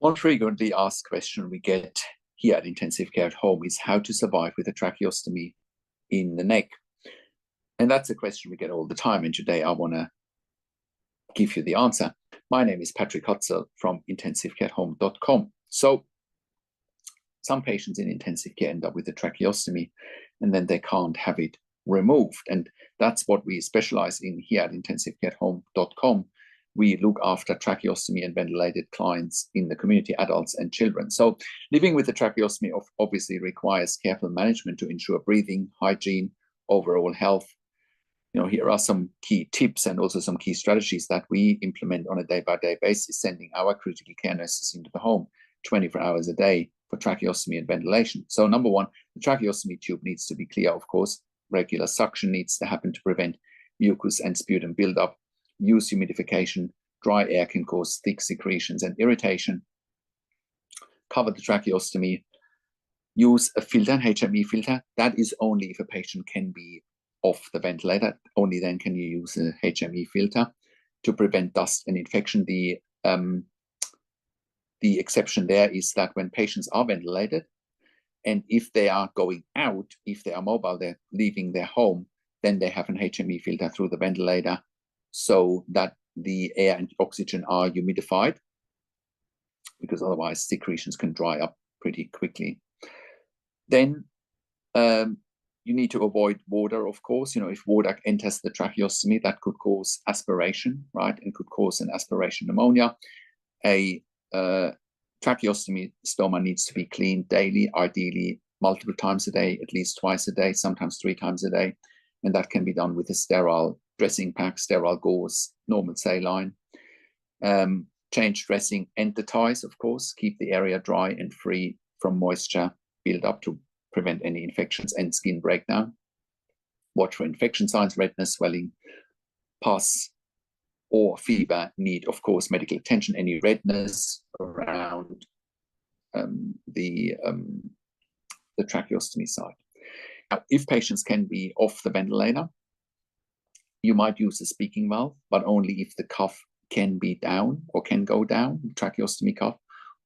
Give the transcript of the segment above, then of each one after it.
One frequently asked question we get here at intensive care at home is how to survive with a tracheostomy in the neck. And that's a question we get all the time. And today I want to give you the answer. My name is Patrick Hutzel from intensivecareathome.com. So some patients in intensive care end up with a tracheostomy and then they can't have it removed. And that's what we specialize in here at intensivecareathome.com. We look after tracheostomy and ventilated clients in the community, adults and children. So living with a tracheostomy obviously requires careful management to ensure breathing, hygiene, overall health. Here are some key tips and also some key strategies that we implement on a day-by-day basis, sending our critical care nurses into the home 24 hours a day for tracheostomy and ventilation. So number one, the tracheostomy tube needs to be clear, of course. Regular suction needs to happen to prevent mucus and sputum buildup. Use humidification. Dry air can cause thick secretions and irritation. Cover the tracheostomy. Use a filter, an HME filter. That is only if a patient can be off the ventilator. Only then can you use a HME filter to prevent dust and infection. The exception there is that when patients are ventilated, and if they are going out, if they are mobile, they're leaving their home, then they have an HME filter through the ventilator so that the air and oxygen are humidified, because otherwise secretions can dry up pretty quickly. Then you need to avoid water, of course. If water enters the tracheostomy, that could cause aspiration, right, and could cause an aspiration pneumonia. A tracheostomy stoma needs to be cleaned daily, ideally multiple times a day, at least twice a day, sometimes 3 times a day. And that can be done with a sterile dressing pack, sterile gauze, normal saline. Change dressing and the ties, of course. Keep the area dry and free from moisture build up to prevent any infections and skin breakdown. Watch for infection signs, redness, swelling, pus, or fever. Need, of course, medical attention. Any redness around the tracheostomy site. Now, if patients can be off the ventilator, you might use a speaking valve, but only if the cuff can be down or can go down, tracheostomy cuff,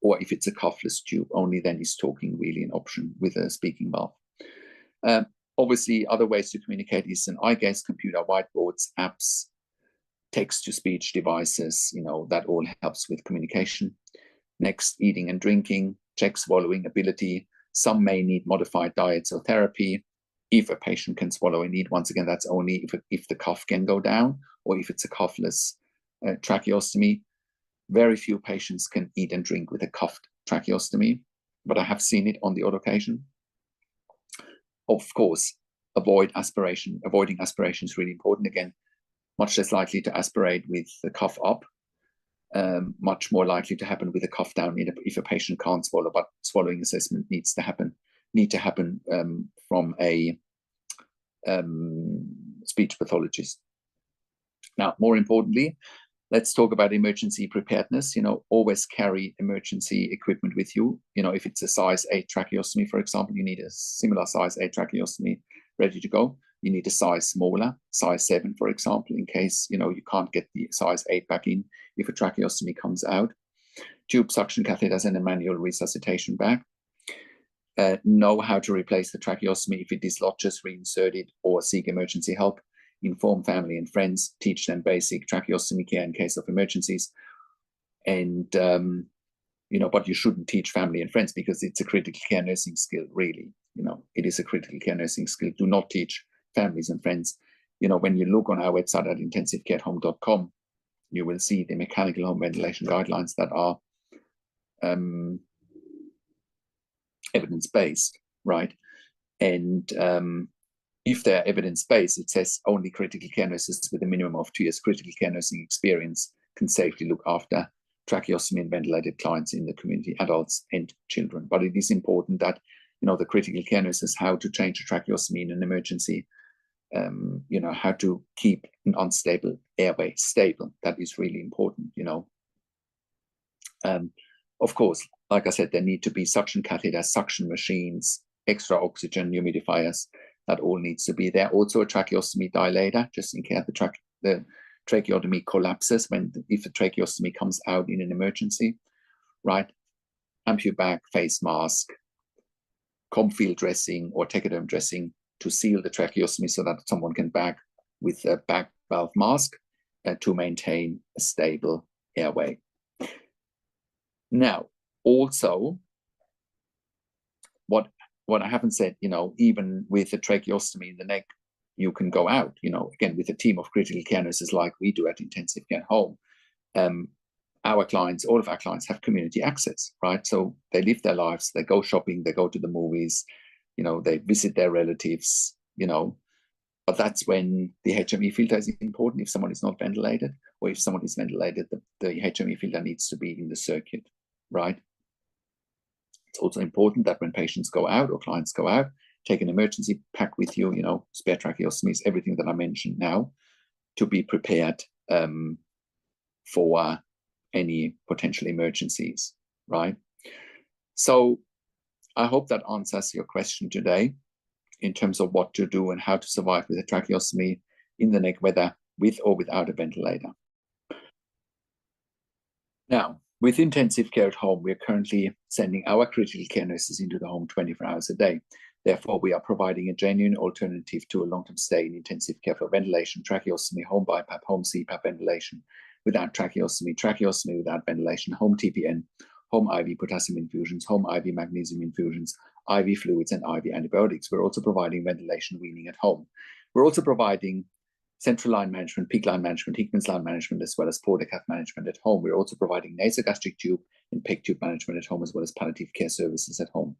or if it's a cuffless tube, only then is talking really an option with a speaking valve. Obviously, other ways to communicate is an eye gaze computer, whiteboards, apps, text-to-speech devices, that all helps with communication. Next, eating and drinking, check swallowing ability. Some may need modified diets or therapy. If a patient can swallow and eat, once again, that's only if the cuff can go down or if it's a cuffless tracheostomy. Very few patients can eat and drink with a cuffed tracheostomy, but I have seen it on the odd occasion. Of course, avoiding aspiration is really important. Again, much less likely to aspirate with the cuff up, much more likely to happen with a cuff down if a patient can't swallow, but swallowing assessment need to happen from a speech pathologist. Now, more importantly, let's talk about emergency preparedness. Always carry emergency equipment with you. If it's a size 8 tracheostomy, for example, you need a similar size 8 tracheostomy ready to go. You need a size smaller, size 7, for example, in case, you can't get the size 8 back in if a tracheostomy comes out. Tube suction catheters and a manual resuscitation bag. Know how to replace the tracheostomy if it dislodges, reinsert it, or seek emergency help. Inform family and friends. Teach them basic tracheostomy care in case of emergencies. And, but you shouldn't teach family and friends because it's a critical care nursing skill, really. It is a critical care nursing skill. Do not teach families and friends. When you look on our website at intensivecareathome.com, you will see the mechanical home ventilation guidelines that are evidence-based, right? And if they're evidence-based, it says only critical care nurses with a minimum of 2 years critical care nursing experience can safely look after tracheostomy and ventilated clients in the community, adults and children. But it is important that, the critical care nurses, how to change a tracheostomy in an emergency, how to keep an unstable airway stable. That is really important, Of course, like I said, there need to be suction catheters, suction machines, extra oxygen, humidifiers. That all needs to be there. Also a tracheostomy dilator, just in case the tracheotomy collapses if the tracheostomy comes out in an emergency, right? ampu-bag, face mask, comb-field dressing or tegaderm dressing to seal the tracheostomy so that someone can bag with a bag valve mask to maintain a stable airway. Now, also, what I haven't said, even with a tracheostomy in the neck, you can go out, again, with a team of critical care nurses like we do at Intensive Care at Home. All of our clients have community access, right? So they live their lives, they go shopping, they go to the movies, they visit their relatives, but that's when the HME filter is important. If someone is not ventilated, or if someone is ventilated, the HME filter needs to be in the circuit, right? It's also important that when patients go out or clients go out, take an emergency pack with you, spare tracheostomies, everything that I mentioned now, to be prepared for any potential emergencies, right? So I hope that answers your question today in terms of what to do and how to survive with a tracheostomy in the neck, whether with or without a ventilator. Now, with intensive care at home, we are currently sending our critical care nurses into the home 24 hours a day. Therefore, we are providing a genuine alternative to a long-term stay in intensive care for ventilation, tracheostomy, home BiPAP, home CPAP ventilation without tracheostomy, tracheostomy without ventilation, home TPN, home IV potassium infusions, home IV magnesium infusions, IV fluids, and IV antibiotics. We're also providing ventilation weaning at home. We're also providing central line management, peak line management, Hickman's line management, as well as portacath management at home. We're also providing nasogastric tube and PEG tube management at home, as well as palliative care services at home.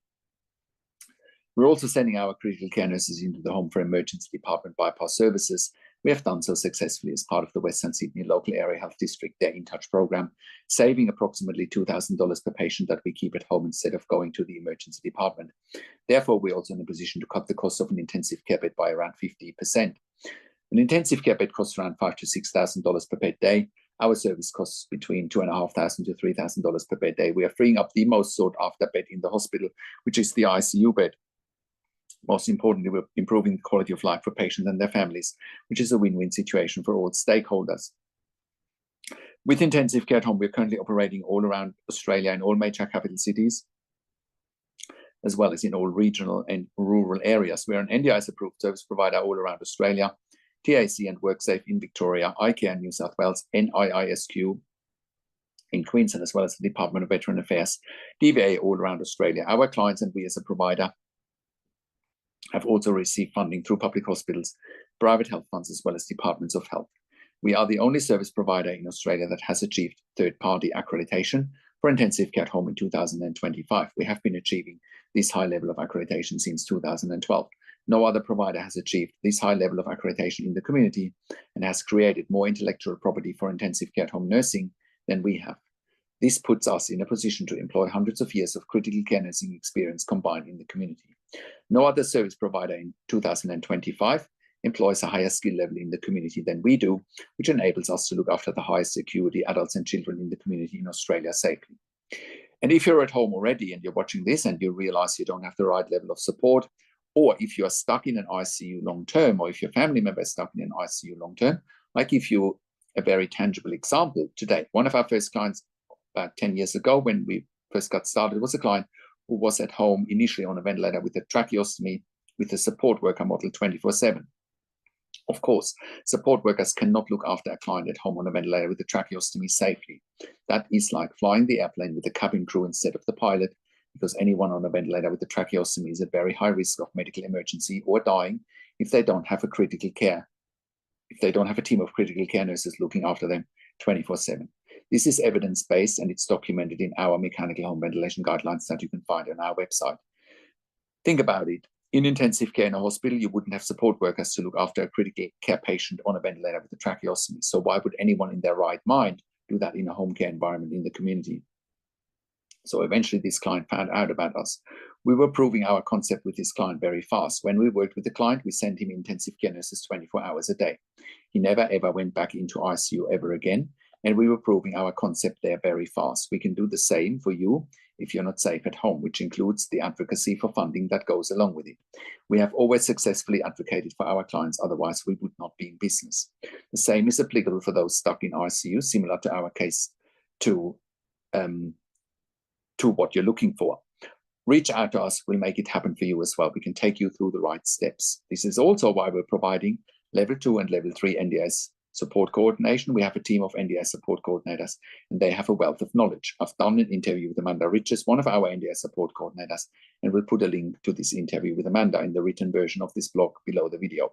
We're also sending our critical care nurses into the home for emergency department bypass services. We have done so successfully as part of the Western Sydney Local Area Health District, their In Touch program, saving approximately $2,000 per patient that we keep at home instead of going to the emergency department. Therefore, we're also in a position to cut the cost of an intensive care bed by around 50%. An intensive care bed costs around $5,000 to $6,000 per bed day. Our service costs between $2,500 to $3,000 per bed day. We are freeing up the most sought after bed in the hospital, which is the ICU bed. Most importantly, we're improving the quality of life for patients and their families, which is a win-win situation for all stakeholders. With intensive care at home, we're currently operating all around Australia in all major capital cities, as well as in all regional and rural areas. We're an NDIS-approved service provider all around Australia, TAC and WorkSafe in Victoria, iCare in New South Wales, NIISQ in Queensland, as well as the Department of Veteran Affairs, DVA all around Australia. Our clients and we as a provider have also received funding through public hospitals, private health funds, as well as departments of health. We are the only service provider in Australia that has achieved third-party accreditation for intensive care at home in 2025. We have been achieving this high level of accreditation since 2012. No other provider has achieved this high level of accreditation in the community and has created more intellectual property for intensive care at home nursing than we have. This puts us in a position to employ hundreds of years of critical care nursing experience combined in the community. No other service provider in 2025 employs a higher skill level in the community than we do, which enables us to look after the highest acuity adults and children in the community in Australia safely. And if you're at home already and you're watching this and you realize you don't have the right level of support, or if you are stuck in an ICU long term, or if your family member is stuck in an ICU long term, I give you a very tangible example today. One of our first clients about 10 years ago, when we first got started, was a client who was at home initially on a ventilator with a tracheostomy with a support worker model 24/7. Of course, support workers cannot look after a client at home on a ventilator with a tracheostomy safely. That is like flying the airplane with the cabin crew instead of the pilot, because anyone on a ventilator with a tracheostomy is at very high risk of medical emergency or dying if they don't have a team of critical care nurses looking after them 24/7. This is evidence-based and it's documented in our mechanical home ventilation guidelines that you can find on our website. Think about it. In intensive care in a hospital, you wouldn't have support workers to look after a critical care patient on a ventilator with a tracheostomy. So why would anyone in their right mind do that in a home care environment in the community? So eventually this client found out about us. We were proving our concept with this client very fast. When we worked with the client, we sent him intensive care nurses 24 hours a day. He never ever went back into ICU ever again. And we were proving our concept there very fast. We can do the same for you if you're not safe at home, which includes the advocacy for funding that goes along with it. We have always successfully advocated for our clients, otherwise we would not be in business. The same is applicable for those stuck in ICU, similar to our case to to what you're looking for. Reach out to us, we'll make it happen for you as well. We can take you through the right steps. This is also why we're providing level 2 and level 3 NDIS support coordination. We have a team of NDIS support coordinators, and they have a wealth of knowledge. I've done an interview with Amanda Riches, one of our NDIS support coordinators, and we'll put a link to this interview with Amanda in the written version of this blog below the video.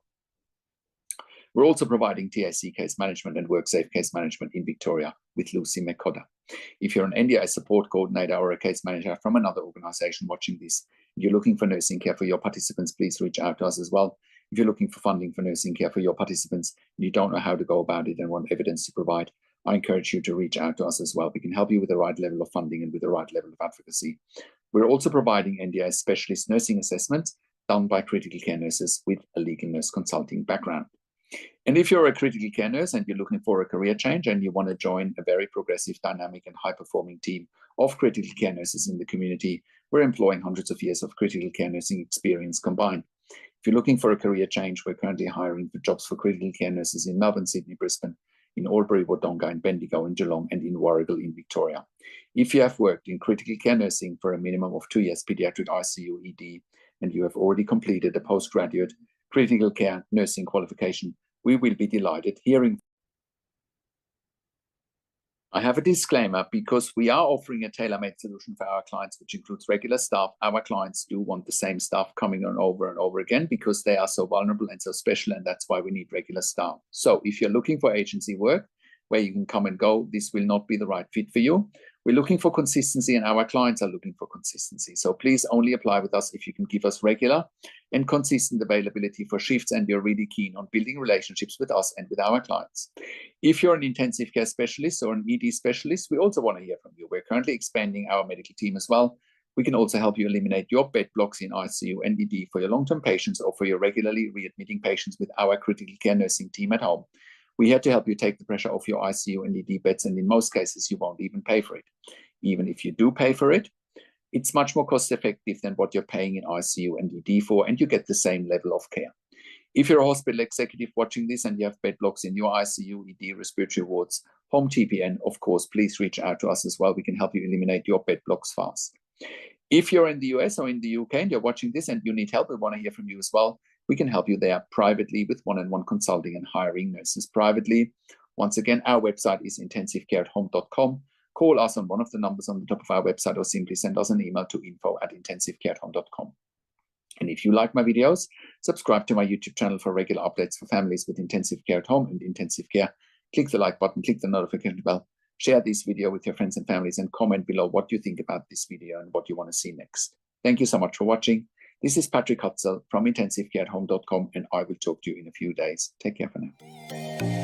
We're also providing TAC case management and WorkSafe case management in Victoria with Lucy McCodder. If you're an NDI support coordinator or a case manager from another organization watching this, and you're looking for nursing care for your participants, please reach out to us as well. If you're looking for funding for nursing care for your participants and you don't know how to go about it and want evidence to provide, I encourage you to reach out to us as well. We can help you with the right level of funding and with the right level of advocacy. We're also providing NDI specialist nursing assessments done by critical care nurses with a legal nurse consulting background. And if you're a critical care nurse and you're looking for a career change and you want to join a very progressive, dynamic and high-performing team of critical care nurses in the community, we're employing hundreds of years of critical care nursing experience combined. If you're looking for a career change, we're currently hiring for jobs for critical care nurses in Melbourne, Sydney, Brisbane, in Albury, Wodonga, in Bendigo, in Geelong, and in Warragul in Victoria. If you have worked in critical care nursing for a minimum of 2 years pediatric ICU ED, and you have already completed a postgraduate critical care nursing qualification, we will be delighted hearing. I have a disclaimer because we are offering a tailor-made solution for our clients, which includes regular staff. Our clients do want the same staff coming on over and over again because they are so vulnerable and so special, and that's why we need regular staff. So if you're looking for agency work where you can come and go, this will not be the right fit for you. We're looking for consistency and our clients are looking for consistency. So please only apply with us if you can give us regular and consistent availability for shifts and you're really keen on building relationships with us and with our clients. If you're an intensive care specialist or an ED specialist, we also want to hear from you. We're currently expanding our medical team as well. We can also help you eliminate your bed blocks in ICU and ED for your long-term patients or for your regularly readmitting patients with our critical care nursing team at home. We're here to help you take the pressure off your ICU and ED beds, and in most cases, you won't even pay for it. Even if you do pay for it, it's much more cost-effective than what you're paying in ICU and ED for, and you get the same level of care. If you're a hospital executive watching this and you have bed blocks in your ICU, ED, respiratory wards, home TPN, of course, please reach out to us as well. We can help you eliminate your bed blocks fast. If you're in the US or in the UK and you're watching this and you need help, we want to hear from you as well. We can help you there privately with one-on-one consulting and hiring nurses privately. Once again, our website is intensivecareathome.com. Call us on one of the numbers on the top of our website or simply send us an email to info@intensivecareathome.com. And if you like my videos, subscribe to my YouTube channel for regular updates for families with intensive care at home and intensive care. Click the like button, click the notification bell, share this video with your friends and families, and comment below what you think about this video and what you want to see next. Thank you so much for watching. This is Patrick Hutzel from intensivecareathome.com, and I will talk to you in a few days. Take care for now.